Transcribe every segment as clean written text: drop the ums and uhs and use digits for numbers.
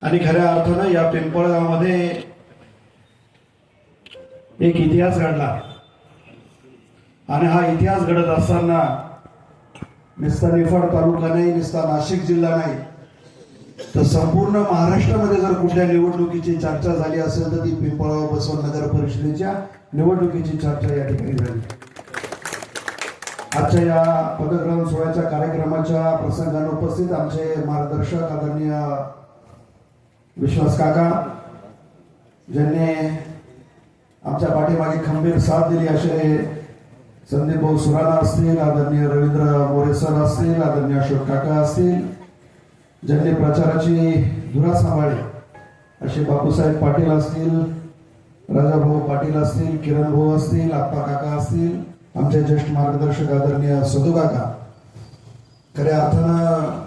आणि खऱ्या अर्थानं या पिंपळगावमध्ये एक इतिहास घडला आणि हा इतिहास घडत असताना नुसता निफाड तालुका नाही, नुसता नाशिक जिल्हा नाही, तर संपूर्ण महाराष्ट्रामध्ये जर कुठल्या निवडणुकीची चर्चा झाली असेल तर ती पिंपळगाव बसवंत नगर परिषदेच्या निवडणुकीची चर्चा या ठिकाणी झाली. आजच्या या पदग्रहण सोहळ्याच्या कार्यक्रमाच्या प्रसंगाने उपस्थित आमचे मार्गदर्शक आदरणीय विश्वास काका, ज्यांनी आमच्या पाठीमागे खंबीर साथ दिली असे संदीप भाऊ सुराणा असतील, आदरणीय रवींद्र मोरे सर असतील, आदरणीय अशोक काका असतील, ज्यांनी प्रचाराची धुरा सांभाळली असे बापूसाहेब पाटील असतील, राजाभाऊ पाटील असतील, किरण भाऊ असतील, आप्पा काका असतील, आमचे ज्येष्ठ मार्गदर्शक आदरणीय सदू काका. खऱ्या अर्थानं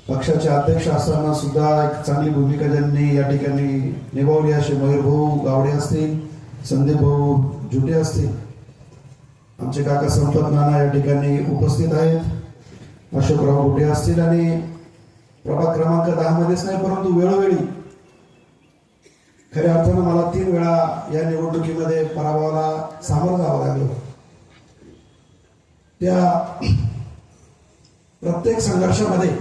पक्षाचे अध्यक्ष असताना सुद्धा एक चांगली भूमिका ज्यांनी या ठिकाणी निभावली असे मयूर भाऊ गावडे असतील, संदीप भाऊ जुटे असतील, आमचे काका संपत नाना या ठिकाणी उपस्थित आहेत, अशोकराव गुटे असतील आणि प्रभाग क्रमांक 10 मध्येच नाही परंतु वेळोवेळी खऱ्या अर्थानं मला 3 वेळा या निवडणुकीमध्ये पराभवाला सामोरं जावं लागलं. त्या प्रत्येक संघर्षामध्ये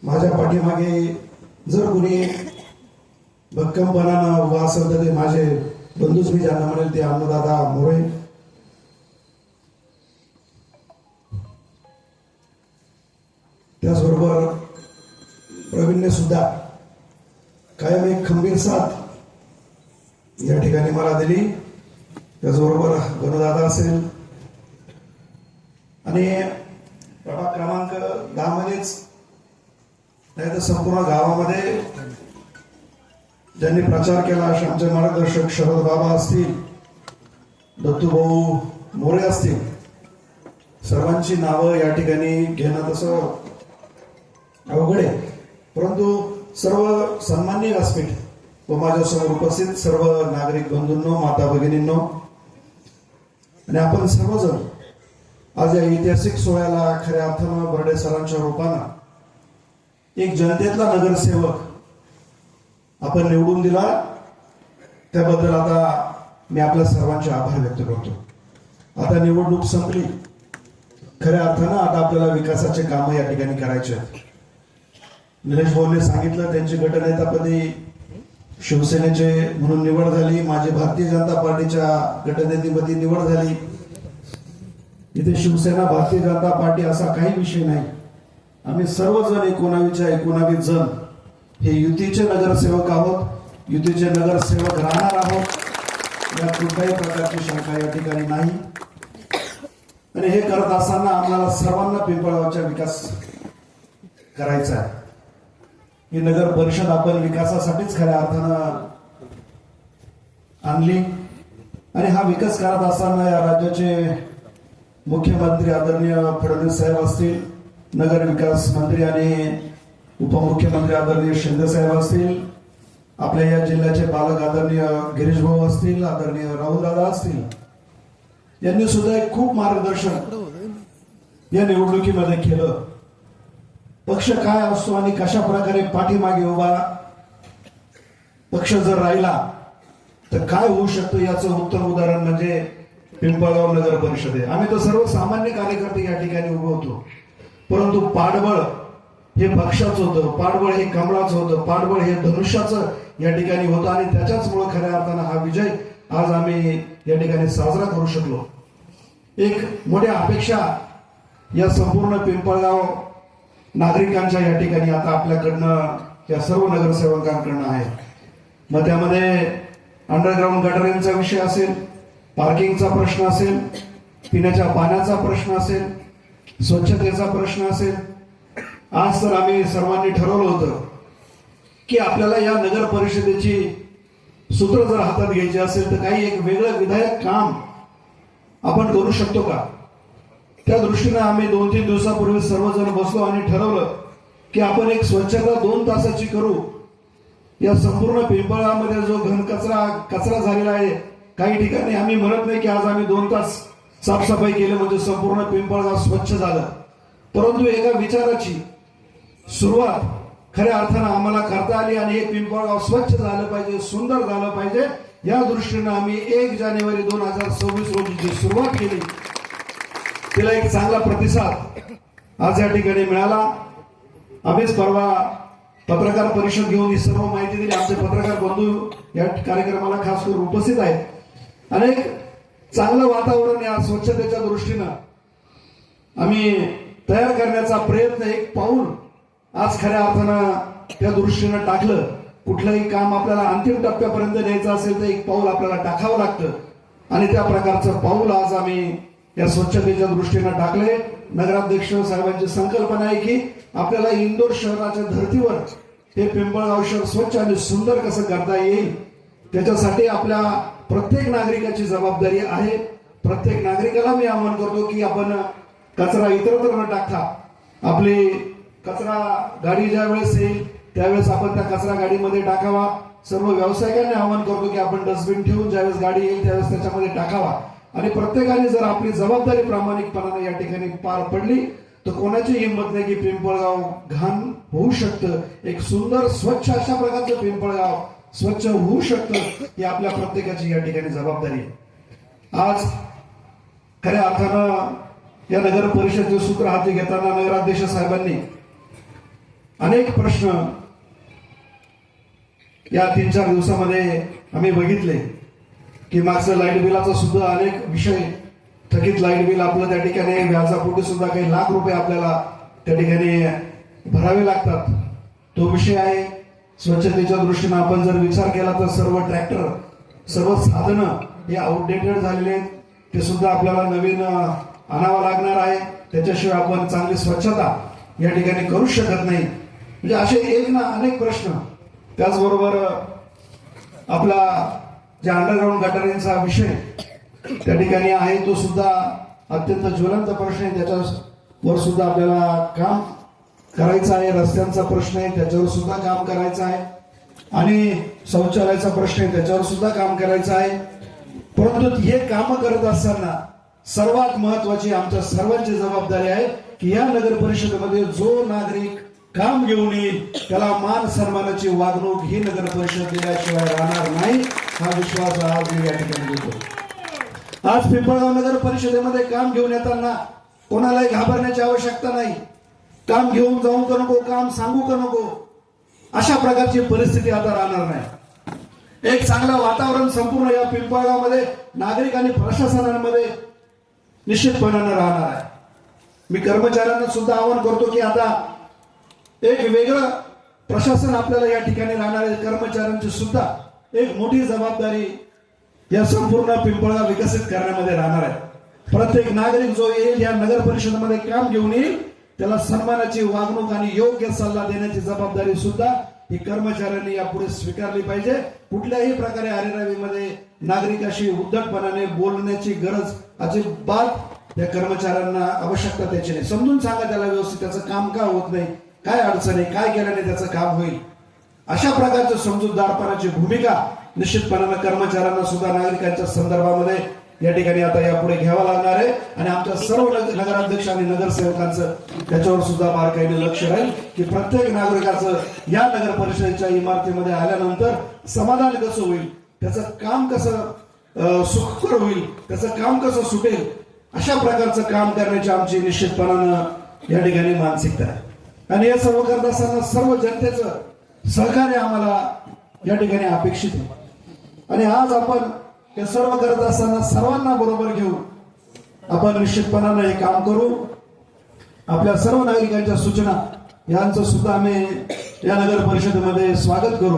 माझ्या पाठीमागे जर कुणी भक्कमपणानं उभा असेल तर ते माझे बंधूच, मी ज्यांना म्हणेल ते अन्नदादा मोरे. त्याचबरोबर प्रवीणने सुद्धा कायम एक खंबीर साथ या ठिकाणी मला दिली. त्याचबरोबर गणदादा असेल आणि प्रभाग क्रमांक 10 मध्येच नाही तर संपूर्ण गावामध्ये ज्यांनी प्रचार केला असे आमचे मार्गदर्शक शरद बाबा असतील, दत्तूभाऊ मोरे असतील, सर्वांची नावं या ठिकाणी घेणं तसं अवघड आहे, परंतु सर्व सन्माननीय व्यासपीठ व माझ्यासमोर उपस्थित सर्व नागरिक बंधूंनो, माता भगिनींनो आणि आपण सर्वजण आज या ऐतिहासिक सोहळ्याला खऱ्या अर्थानं बर्डे सरांच्या रूपानं एक जनतेतला नगरसेवक आपण निवडून दिला, त्याबद्दल आता मी आपल्या सर्वांचे आभार व्यक्त करतो. आता निवडणूक संपली, खऱ्या अर्थानं आता आपल्याला विकासाचे काम या ठिकाणी करायचे आहेत. निलेश भाऊने सांगितलं त्यांची गटनेतापदी शिवसेनेचे म्हणून निवड झाली, माझी भारतीय जनता पार्टीच्या गटनेतेपदी निवड झाली. इथे शिवसेना भारतीय जनता पार्टी असा काही विषय नाही, आम्ही सर्वजण 19 जण हे युतीचे नगरसेवक आहोत, युतीचे नगरसेवक राहणार आहोत, या कुठल्याही प्रकारची शंका या ठिकाणी नाही. आणि हे करत असताना आम्हाला सर्वांना पिंपळगावचा विकास करायचा आहे. ही नगर परिषद आपण विकासासाठीच खऱ्या अर्थानं आणली आणि हा विकास करत असताना या राज्याचे मुख्यमंत्री आदरणीय फडणवीस साहेब असतील, नगर विकास मंत्री आणि उपमुख्यमंत्री आदरणीय शिंदे साहेब असतील, आपल्या या जिल्ह्याचे पालक आदरणीय गिरीश भाऊ असतील, आदरणीय राहुल दादा असतील, यांनी सुद्धा एक खूप मार्गदर्शन या निवडणुकीमध्ये केलं. पक्ष काय असतो आणि कशा प्रकारे पाठीमागे उभा पक्ष जर राहिला तर काय होऊ शकतं याचं उत्तम उदाहरण म्हणजे पिंपळगाव नगर परिषद आहे. आम्ही तर सर्वसामान्य कार्यकर्ते या ठिकाणी उभे होतो, परंतु पाठबळ हे पक्षाचं होतं, पाठबळ हे कमळाचं होतं, पाठबळ हे धनुष्याचं या ठिकाणी होतं आणि त्याच्याचमुळे खऱ्या अर्थानं हा विजय आज आम्ही या ठिकाणी साजरा करू शकलो. एक मोठ्या अपेक्षा या संपूर्ण पिंपळगाव नागरिकांच्या या ठिकाणी आता आपल्याकडनं या सर्व नगरसेवकांकडनं आहे. मग त्यामध्ये अंडरग्राऊंड गटरिंगचा विषय असेल, पार्किंगचा प्रश्न असेल, पिण्याच्या पाण्याचा प्रश्न असेल, स्वच्छतेचा प्रश्न असेल. आज तर आम्ही सर्वांनी ठरवलं होतं की आपल्याला या नगर परिषदेची सूत्र जर हातात घ्यायची असेल तर काही एक वेगळं विधायक काम आपण करू शकतो का. त्या दृष्टीने आम्ही 2-3 दिवसापूर्वी सर्वजण बसलो आणि ठरवलं की आपण एक स्वच्छता 2 तासाची करू. या संपूर्ण पिंपळगावमध्ये जो घन कचरा झालेला आहे, काही ठिकाणी आम्ही म्हणत नाही की आज आम्ही 2 तास साफसफाई केली म्हणजे संपूर्ण पिंपळगाव स्वच्छ झालं, परंतु एका विचाराची सुरुवात खऱ्या अर्थानं आम्हाला करता आली आणि हे पिंपळगाव स्वच्छ झालं पाहिजे, सुंदर झालं पाहिजे, या दृष्टीनं आम्ही 1 जानेवारी 2026 रोजी जी सुरुवात केली तिला एक चांगला प्रतिसाद आज या ठिकाणी मिळाला. आम्हीच परवा पत्रकार परिषद घेऊन ही सर्व माहिती दिली. आमचे पत्रकार बंधू या कार्यक्रमाला खास करून उपस्थित आहेत. अनेक चांगलं वातावरण या स्वच्छतेच्या दृष्टीनं आम्ही तयार करण्याचा प्रयत्न, एक पाऊल आज खऱ्या अर्थानं त्या दृष्टीनं टाकलं. कुठलंही काम आपल्याला अंतिम टप्प्यापर्यंत न्यायचं असेल तर एक पाऊल आपल्याला टाकावं लागतं आणि त्या प्रकारचं पाऊल आज आम्ही या स्वच्छतेच्या दृष्टीनं टाकले. नगराध्यक्ष साहेबांची संकल्पना आहे की आपल्याला इंदोर शहराच्या धर्तीवर हे पिंपळगाव शहर स्वच्छ आणि सुंदर कसं करता येईल, त्याच्यासाठी आपल्या प्रत्येक नागरिकाची जबाबदारी आहे. प्रत्येक नागरिकाला मी आवाहन करतो की आपण कचरा इतरत्र न टाकता आपली कचरा गाडी ज्या वेळेस येईल त्यावेळेस आपण त्या कचरा गाडीमध्ये टाकावा. सर्व व्यावसायिकांना आवाहन करतो की आपण डस्टबिन ठेवून ज्यावेळेस गाडी येईल त्यावेळेस त्याच्यामध्ये टाकावा. आणि प्रत्येकाने जर आपली जबाबदारी प्रामाणिकपणाने या ठिकाणी पार पडली तर कोणाची हिंमत नाही की पिंपळगाव घाण होऊ शकतं. एक सुंदर स्वच्छ अशा प्रकारचं पिंपळगाव स्वच्छ होऊ शकतं ही आपल्या प्रत्येकाची या ठिकाणी जबाबदारी आहे. आज खऱ्या अर्थानं या नगर परिषदेचे सूत्र हाती घेताना नगराध्यक्ष साहेबांनी अनेक प्रश्न या 3-4 दिवसामध्ये आम्ही बघितले की मागचं लाईट बिलाचा सुद्धा अनेक विषय, थकीत लाईट बिल आपलं त्या ठिकाणी व्याजापोटी सुद्धा काही लाख रुपये आपल्याला त्या ठिकाणी भरावे लागतात. तो विषय आहे. स्वच्छतेच्या दृष्टीनं आपण जर विचार केला तर सर्व ट्रॅक्टर, सर्व साधनं हे आउटडेटेड झालेले आहेत. ते सुद्धा आपल्याला नवीन आणावं लागणार आहे. त्याच्याशिवाय आपण चांगली स्वच्छता या ठिकाणी करू शकत नाही. म्हणजे असे एक ना अनेक प्रश्न. त्याचबरोबर आपला जे अंडरग्राऊंड गटारींचा विषय त्या ठिकाणी आहे तो सुद्धा अत्यंत ज्वलंत प्रश्न आहे. त्याच्यावर सुद्धा आपल्याला काम करायचं आहे. रस्त्यांचा प्रश्न आहे त्याच्यावर सुद्धा काम करायचं आहे आणि शौचालयाचा प्रश्न आहे त्याच्यावर सुद्धा काम करायचं आहे. परंतु हे काम करत असताना सर्वात महत्वाची आमच्या सर्वांची जबाबदारी आहे की या नगर परिषदेमध्ये जो नागरिक काम घेऊन येईल त्याला मान सन्मानाची वागणूक ही नगर परिषद दिल्याशिवाय राहणार नाही. हा विश्वास आज मी या ठिकाणी देतो. आज पिंपळगाव नगर परिषदेमध्ये काम घेऊन येताना कोणालाही घाबरण्याची आवश्यकता नाही. काम घेऊन जाऊ का नको, काम सांगू का नको, अशा प्रकारची परिस्थिती आता राहणार नाही. एक चांगलं वातावरण संपूर्ण या पिंपळगावमध्ये नागरिक आणि प्रशासनामध्ये निश्चितपणाने राहणार आहे. मी कर्मचाऱ्यांना सुद्धा आवाहन करतो की आता एक वेगळं प्रशासन आपल्याला या ठिकाणी राहणार आहे. कर्मचाऱ्यांची सुद्धा एक मोठी जबाबदारी या संपूर्ण पिंपळगाव विकसित करण्यामध्ये राहणार आहे. प्रत्येक नागरिक जो येईल या नगर परिषदेमध्ये काम घेऊन येईल त्याला सन्मानाची वागणूक आणि योग्य सल्ला देण्याची जबाबदारी सुद्धा ही कर्मचाऱ्यांनी यापुढे स्वीकारली पाहिजे. कुठल्याही प्रकारे अरेरावीमध्ये नागरिकाशी उद्धटपणाने बोलण्याची गरज अजिबात या कर्मचाऱ्यांना आवश्यकता त्याची नाही. समजून सांगा त्याला व्यवस्थित त्याचं काम का होत नाही, काय अडचण आहे, काय केल्याने त्याचं काम होईल, अशा प्रकारची समजूतदारपणाची भूमिका निश्चितपणाने कर्मचाऱ्यांना सुद्धा नागरिकांच्या संदर्भामध्ये या ठिकाणी आता यापुढे घ्यावा लागणार आहे. आणि आमच्या सर्व नगराध्यक्ष आणि नगरसेवकांचं त्याच्यावर सुद्धा बारकाईने लक्ष राहील की प्रत्येक नागरिकाचं या नगर परिषदेच्या इमारतीमध्ये आल्यानंतर समाधान कसं होईल, त्याचं काम कसं सुखकर होईल, त्याचं काम कसं सुटेल, अशा प्रकारचं काम करण्याची आमची निश्चितपणानं या ठिकाणी मानसिकता आहे. आणि हे सर्व करत असताना सर्व जनतेचं सहकार्य आम्हाला या ठिकाणी अपेक्षित आहे. आणि आज आपण हे सर्व करत असताना सर्वांना बरोबर घेऊन आपण निश्चितपणानं हे काम करू. आपल्या सर्व नागरिकांच्या सूचना यांचं सुद्धा आम्ही या नगर परिषदेमध्ये स्वागत करू.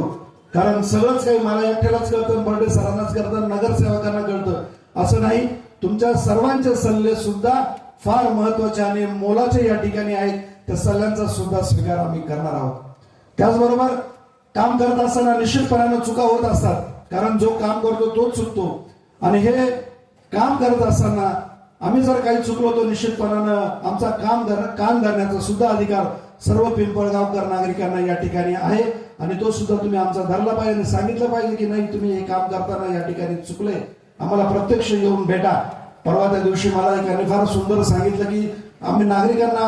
कारण सगळंच काही मला एकट्यालाच कळतं, बर्डे सरांनाच कळतं, नगरसेवकांना कळतं असं नाही. तुमच्या सर्वांचे सल्ले सुद्धा फार महत्वाचे आणि मोलाचे या ठिकाणी आहेत. त्या सल्ल्यांचा सुद्धा स्वीकार आम्ही करणार आहोत. त्याचबरोबर काम करत असताना निश्चितपणानं चुका होत असतात. कारण जो काम करतो तोच चुकतो. आणि हे काम करत असताना आम्ही जर काही चुकलो तर निश्चितपणानं आमचा काम धरण्याचा सुद्धा अधिकार सर्व पिंपळगावकर नागरिकांना या ठिकाणी आहे. आणि तो सुद्धा तुम्ही आमचा धरला पाहिजे आणि सांगितलं पाहिजे की नाही तुम्ही हे काम करताना या ठिकाणी चुकले, आम्हाला प्रत्यक्ष येऊन भेटा. परवा त्या दिवशी मला एकाने फार सुंदर सांगितलं की आम्ही नागरिकांना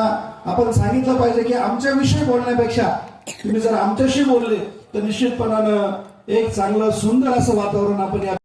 आपण सांगितलं पाहिजे की आमच्या विषयी बोलण्यापेक्षा तुम्ही जर आमच्याशी बोलले तर निश्चितपणानं एक चांगलं सुंदर असं वातावरण आपण या